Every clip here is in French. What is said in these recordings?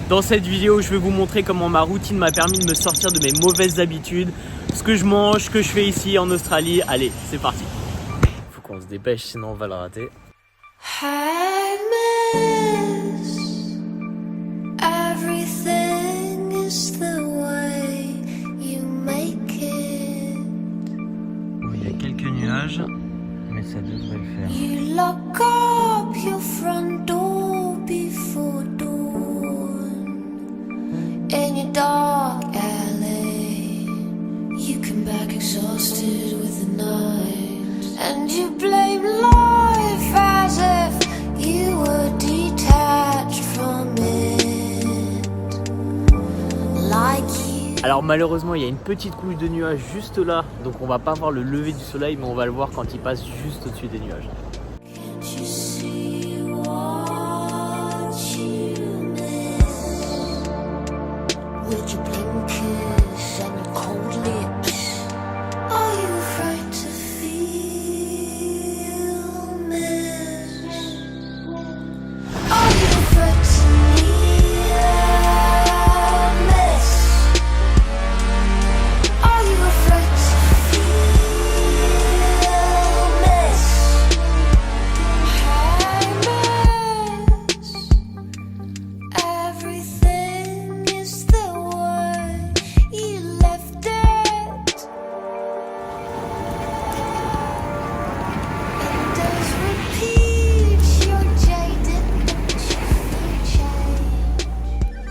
Dans cette vidéo, je vais vous montrer comment ma routine m'a permis de me sortir de mes mauvaises habitudes, ce que je mange, ce que je fais ici en Australie. Allez, c'est parti. Faut qu'on se dépêche, sinon on va le rater. Il y a quelques nuages, mais ça devrait le faire. You lock up your front door before dawn. In your dark alley, you come back exhausted with the night, and you blame life as if you were detached from it, like you. Alors malheureusement il y a une petite couche de nuages juste là, donc on va pas voir le lever du soleil, mais on va le voir quand il passe juste au-dessus des nuages.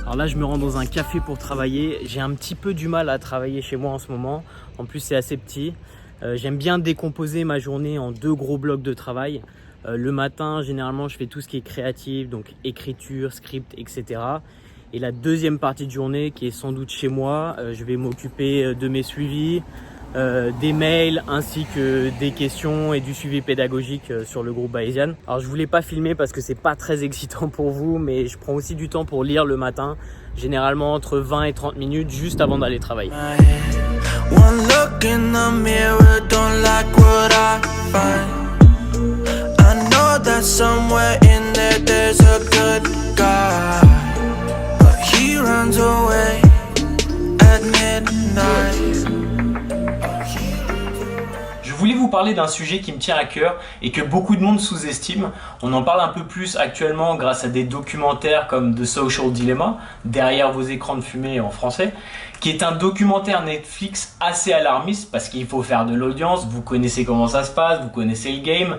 Alors là, je me rends dans un café pour travailler. J'ai un petit peu du mal à travailler chez moi en ce moment. En plus, c'est assez petit. J'aime bien décomposer ma journée en 2 gros blocs de travail. Le matin, généralement, je fais tout ce qui est créatif, donc écriture, script, etc. Et la deuxième partie de journée, qui est sans doute chez moi, je vais m'occuper de mes suivis, des mails ainsi que des questions et du suivi pédagogique sur le groupe Bayesian. Alors je voulais pas filmer parce que c'est pas très excitant pour vous, mais je prends aussi du temps pour lire le matin, généralement entre 20 et 30 minutes juste avant d'aller travailler. One look in the mirror, don't like what I find. I know that somewhere in there there's a good guy, but he runs away at midnight. Je voulais vous parler d'un sujet qui me tient à cœur et que beaucoup de monde sous-estime. On en parle un peu plus actuellement grâce à des documentaires comme The Social Dilemma, derrière vos écrans de fumée en français, qui est un documentaire Netflix assez alarmiste parce qu'il faut faire de l'audience, vous connaissez comment ça se passe, vous connaissez le game.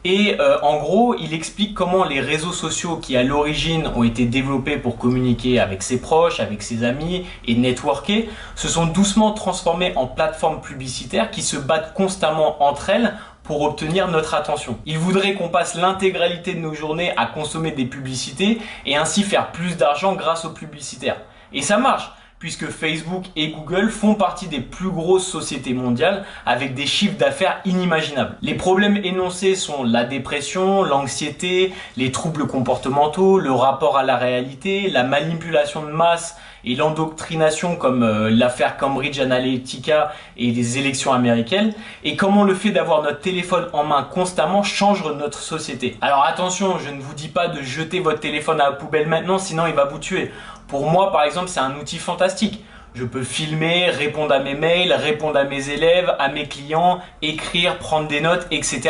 Et en gros, il explique comment les réseaux sociaux qui à l'origine ont été développés pour communiquer avec ses proches, avec ses amis et networker, se sont doucement transformés en plateformes publicitaires qui se battent constamment entre elles pour obtenir notre attention. Il voudrait qu'on passe l'intégralité de nos journées à consommer des publicités et ainsi faire plus d'argent grâce aux publicitaires. Et ça marche, puisque Facebook et Google font partie des plus grosses sociétés mondiales avec des chiffres d'affaires inimaginables. Les problèmes énoncés sont la dépression, l'anxiété, les troubles comportementaux, le rapport à la réalité, la manipulation de masse et l'endoctrination comme l'affaire Cambridge Analytica et les élections américaines, et comment le fait d'avoir notre téléphone en main constamment change notre société. Alors attention, je ne vous dis pas de jeter votre téléphone à la poubelle maintenant, sinon il va vous tuer. Pour moi, par exemple, c'est un outil fantastique. Je peux filmer, répondre à mes mails, répondre à mes élèves, à mes clients, écrire, prendre des notes, etc.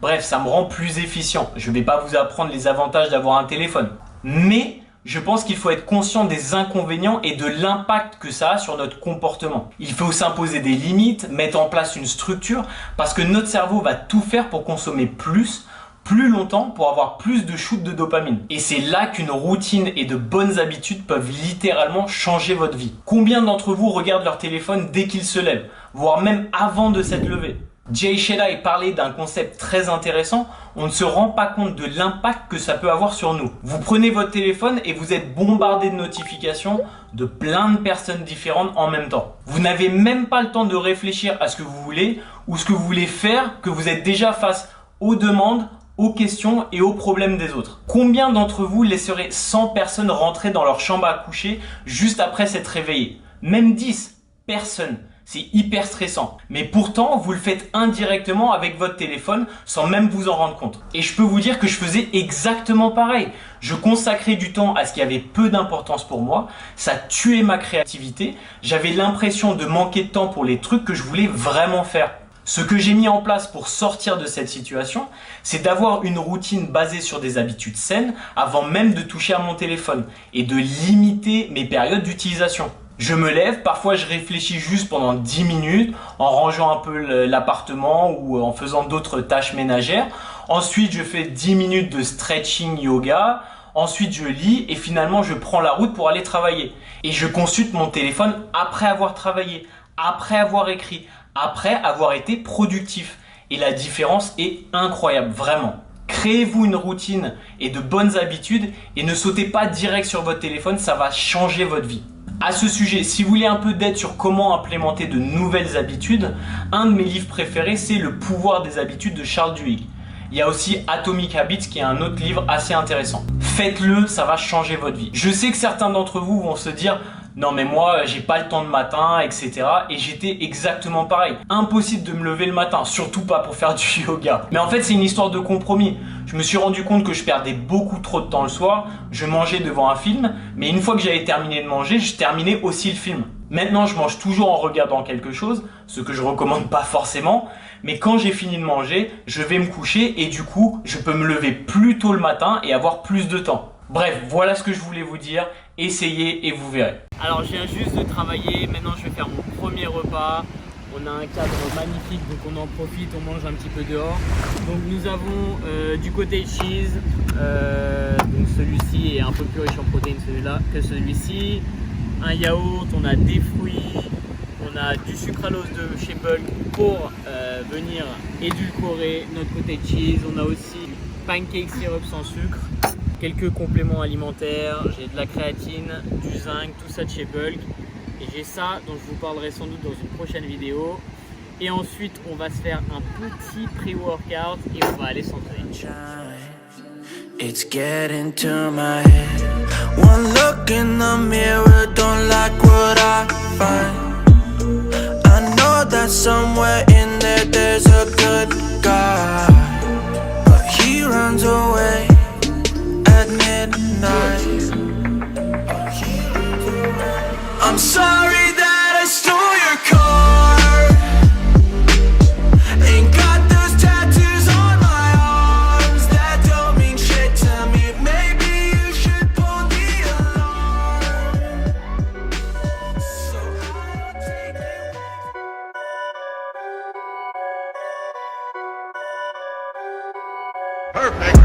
Bref, ça me rend plus efficient. Je ne vais pas vous apprendre les avantages d'avoir un téléphone. Mais je pense qu'il faut être conscient des inconvénients et de l'impact que ça a sur notre comportement. Il faut s'imposer des limites, mettre en place une structure, parce que notre cerveau va tout faire pour consommer plus longtemps pour avoir plus de shoots de dopamine. Et c'est là qu'une routine et de bonnes habitudes peuvent littéralement changer votre vie. Combien d'entre vous regardent leur téléphone dès qu'ils se lèvent, voire même avant de s'être levé? Jay Shetty parlait d'un concept très intéressant, on ne se rend pas compte de l'impact que ça peut avoir sur nous. Vous prenez votre téléphone et vous êtes bombardé de notifications de plein de personnes différentes en même temps. Vous n'avez même pas le temps de réfléchir à ce que vous voulez ou ce que vous voulez faire, que vous êtes déjà face aux demandes, aux questions et aux problèmes des autres. Combien d'entre vous laisseraient 100 personnes rentrer dans leur chambre à coucher juste après s'être réveillés? Même 10 personnes. C'est hyper stressant. Mais pourtant, vous le faites indirectement avec votre téléphone sans même vous en rendre compte. Et je peux vous dire que je faisais exactement pareil. Je consacrais du temps à ce qui avait peu d'importance pour moi. Ça tuait ma créativité. J'avais l'impression de manquer de temps pour les trucs que je voulais vraiment faire. Ce que j'ai mis en place pour sortir de cette situation, c'est d'avoir une routine basée sur des habitudes saines avant même de toucher à mon téléphone et de limiter mes périodes d'utilisation. Je me lève, parfois je réfléchis juste pendant 10 minutes en rangeant un peu l'appartement ou en faisant d'autres tâches ménagères. Ensuite, je fais 10 minutes de stretching yoga. Ensuite, je lis et finalement, je prends la route pour aller travailler. Et je consulte mon téléphone après avoir travaillé, après avoir écrit, après avoir été productif. Et la différence est incroyable, vraiment. Créez-vous une routine et de bonnes habitudes et ne sautez pas direct sur votre téléphone, ça va changer votre vie. À ce sujet, si vous voulez un peu d'aide sur comment implémenter de nouvelles habitudes, un de mes livres préférés, c'est Le pouvoir des habitudes de Charles Duhigg. Il y a aussi Atomic Habits qui est un autre livre assez intéressant. Faites-le, ça va changer votre vie. Je sais que certains d'entre vous vont se dire « Non mais moi, j'ai pas le temps le matin, etc. » Et j'étais exactement pareil. Impossible de me lever le matin, surtout pas pour faire du yoga. Mais en fait, c'est une histoire de compromis. Je me suis rendu compte que je perdais beaucoup trop de temps le soir. Je mangeais devant un film, mais une fois que j'avais terminé de manger, je terminais aussi le film. Maintenant, je mange toujours en regardant quelque chose, ce que je recommande pas forcément. Mais quand j'ai fini de manger, je vais me coucher et du coup, je peux me lever plus tôt le matin et avoir plus de temps. Bref, voilà ce que je voulais vous dire. Essayez et vous verrez. Alors, je viens juste de travailler. Maintenant, je vais faire mon premier repas. On a un cadre magnifique, donc on en profite, on mange un petit peu dehors. Donc nous avons du cottage cheese, donc celui-ci est un peu plus riche en protéines que celui-ci. Un yaourt, on a des fruits, on a du sucralose de chez Bulk pour venir édulcorer notre cottage cheese. On a aussi du pancake syrup sans sucre, quelques compléments alimentaires, j'ai de la créatine, du zinc, tout ça de chez Bulk. Et j'ai ça dont je vous parlerai sans doute dans une prochaine vidéo. Et ensuite, on va se faire un petit pré-workout et on va aller s'entraîner. It's getting to my head. One look in the mirror, don't like what I find. I know that somewhere in there there's a good guy, but he runs away at midnight. I'm sorry that I stole your car. Ain't got those tattoos on my arms that don't mean shit to me. Maybe you should pull the alarm. So I'll take it. Perfect.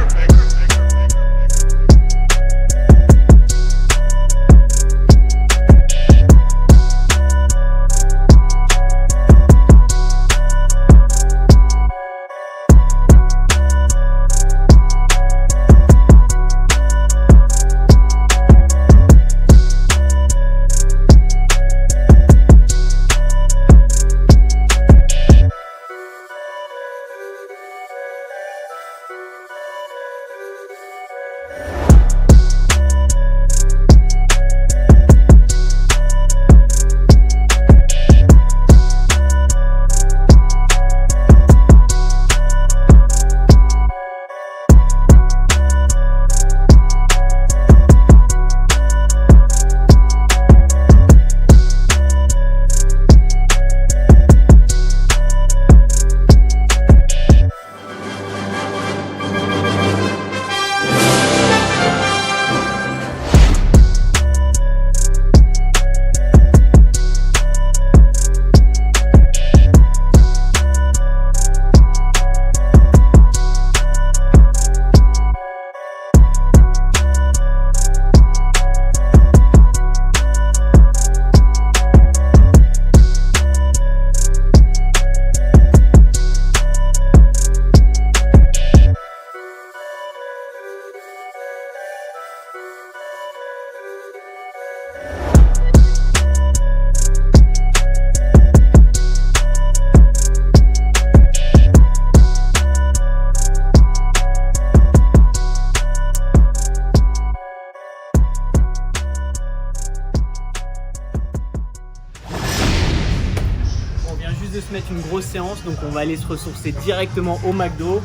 de se mettre une grosse séance, donc on va aller se ressourcer directement au McDo.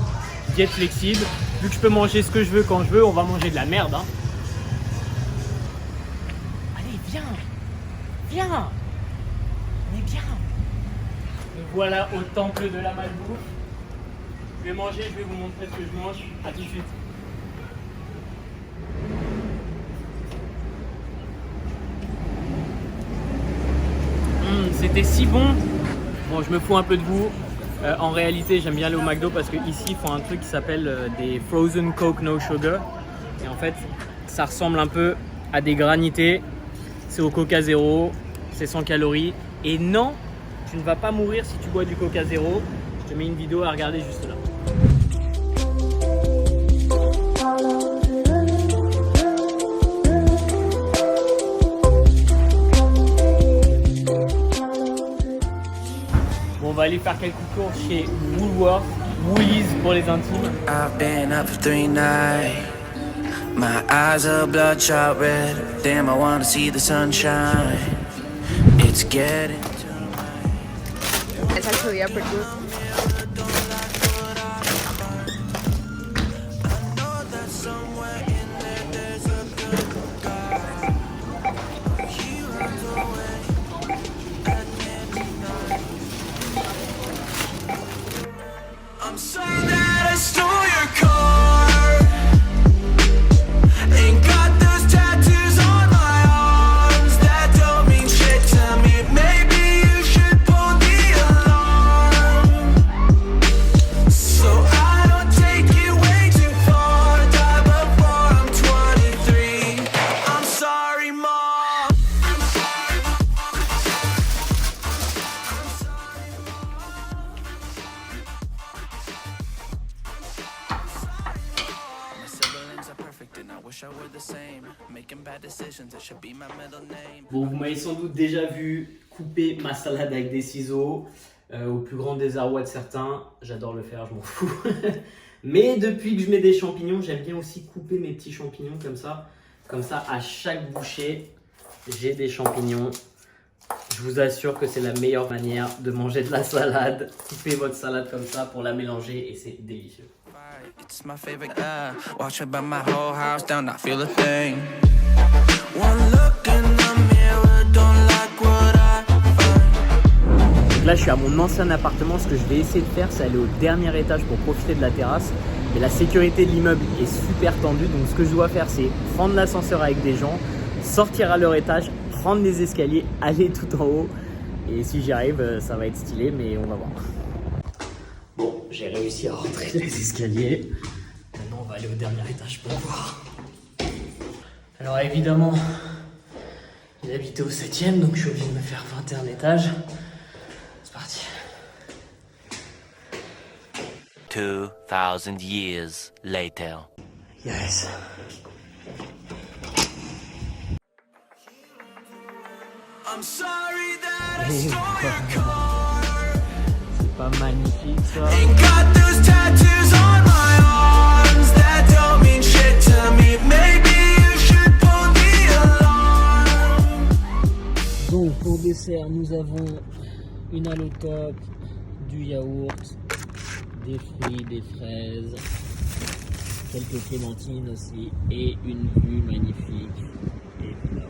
Diète flexible. Vu que je peux manger ce que je veux quand je veux, on va manger de la merde. Hein. Allez, viens. Viens. Mais viens. Me voilà au temple de la malbouffe. Je vais manger, je vais vous montrer ce que je mange. A tout de suite. C'était si bon. Bon, je me fous un peu de vous. En réalité, j'aime bien aller au McDo parce qu'ici, ils font un truc qui s'appelle des Frozen Coke No Sugar. Et en fait, ça ressemble un peu à des granités. C'est au Coca Zéro, c'est 100 calories. Et non, tu ne vas pas mourir si tu bois du Coca Zéro. Je te mets une vidéo à regarder juste là. On va aller faire quelques courses chez Woolworth, Woolies pour les intimes. I've been up for 3 nights. My eyes are bloodshot red. Damn, I wanna see the sunshine. It's getting to my... It's actually pretty good. I'm sorry that I stole your car. Ain't got those tattoos on my arms that don't mean shit to me. Maybe you should pull the alarm, so I don't take it way too far. Die before I'm 23. I'm sorry, Mom. I'm sorry, Mom. I'm sorry, Mom. My siblings are perfect and I wish I were the same. Making bad decisions, it should be my middle name. Bon, vous m'avez sans doute déjà vu couper ma salade avec des ciseaux, au plus grand désarroi de certains. J'adore le faire, je m'en fous. Mais depuis que je mets des champignons, j'aime bien aussi couper mes petits champignons comme ça. Comme ça, à chaque bouchée, j'ai des champignons. Je vous assure que c'est la meilleure manière de manger de la salade. Coupez votre salade comme ça pour la mélanger et c'est délicieux. It's my favorite. Watch it burn my whole house down. I feel a thing. One look in the mirror, don't like what I find. Donc là, je suis à mon ancien appartement. Ce que je vais essayer de faire, c'est aller au dernier étage pour profiter de la terrasse. Mais la sécurité de l'immeuble est super tendue. Donc ce que je dois faire, c'est prendre l'ascenseur avec des gens, sortir à leur étage, prendre les escaliers, aller tout en haut. Et si j'y arrive, ça va être stylé, mais on va voir. Bon, j'ai réussi à rentrer les escaliers. Maintenant, on va aller au dernier étage pour voir. Alors évidemment, il habitait au 7e, donc je suis obligé de me faire 21 étages. C'est parti. 2000 years later. Yes. I'm sorry that I stole your car. C'est pas magnifique ça. Ain't got those tattoos on my arms that don't mean shit to me. Maybe you should pull the alarm. Donc pour dessert, nous avons une allotop, du yaourt, des fruits, des fraises, quelques clémentines aussi et une vue magnifique. Évidemment.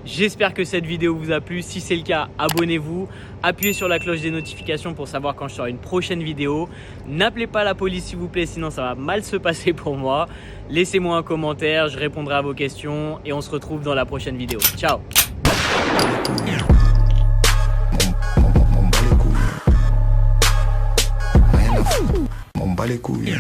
J'espère que cette vidéo vous a plu. Si c'est le cas, abonnez-vous, appuyez sur la cloche des notifications pour savoir quand je ferai une prochaine vidéo. N'appelez pas la police s'il vous plaît, sinon ça va mal se passer pour moi. Laissez-moi un commentaire, je répondrai à vos questions et on se retrouve dans la prochaine vidéo. Ciao. On bat les couilles.